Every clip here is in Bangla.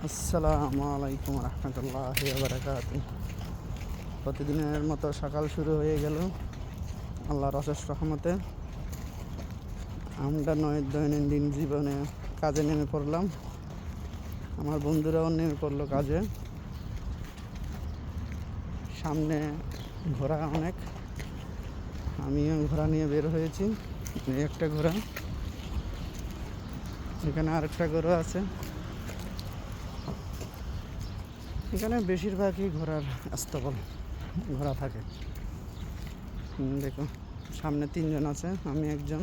আসসালামু আলাইকুম রহমতুল্লাহি ওয়া বারাকাতুহু। প্রতিদিনের মতো সকাল শুরু হয়ে গেল আল্লাহর অশেষ রহমতে। আমরা দৈনন্দিন জীবনে কাজে নেমে পড়লাম, আমার বন্ধুরাও নেমে পড়লো কাজে। সামনে ঘোড়া অনেক, আমিও ঘোড়া নিয়ে বের হয়েছি। এই একটা ঘোড়া, এখানে আরেকটা ঘোড়া আছে। এখানে বেশিরভাগই ঘোড়ার আস্তবল, ঘোড়া থাকে। দেখো সামনে 3 জন আছে, আমি একজন।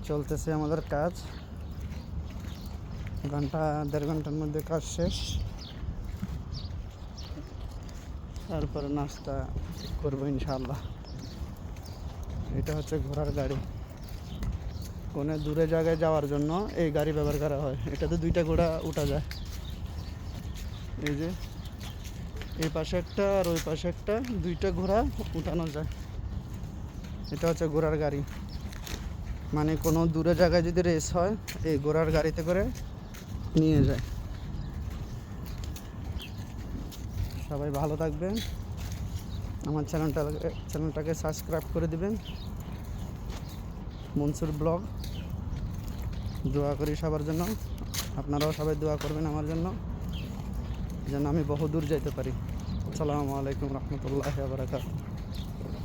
চলতেছে আমাদের কাজ, দেড় ঘন্টার মধ্যে কাজ শেষ। তারপরে নাস্তা করবো ইনশাআল্লাহ। এটা হচ্ছে ঘোড়ার গাড়ি। কোনো দূরে জায়গায় যাওয়ার জন্য এই গাড়ি ব্যবহার করা হয়। এটাতে 2টা ঘোড়া উঠা যায়। এই যে এই পাশে একটা আর ওই পাশে একটা, 2টা ঘোড়া উঠানো যায়। এটা হচ্ছে ঘোড়ার গাড়ি। মানে কোনো দূরে জায়গায় যদি রেস হয়, এই ঘোড়ার গাড়িতে করে নিয়ে যায়। সবাই ভালো থাকবেন, আমার চ্যানেলটাকে সাবস্ক্রাইব করে দিবেন। মনসুর ব্লগ। দোয়া করি সবার জন্য, আপনারাও সবাই দোয়া করবেন আমার জন্য, যেন আমি বহুদূর যাইতে পারি। আসসালামু আলাইকুম রহমতুল্লাহি ওয়া বারাকাতুহু।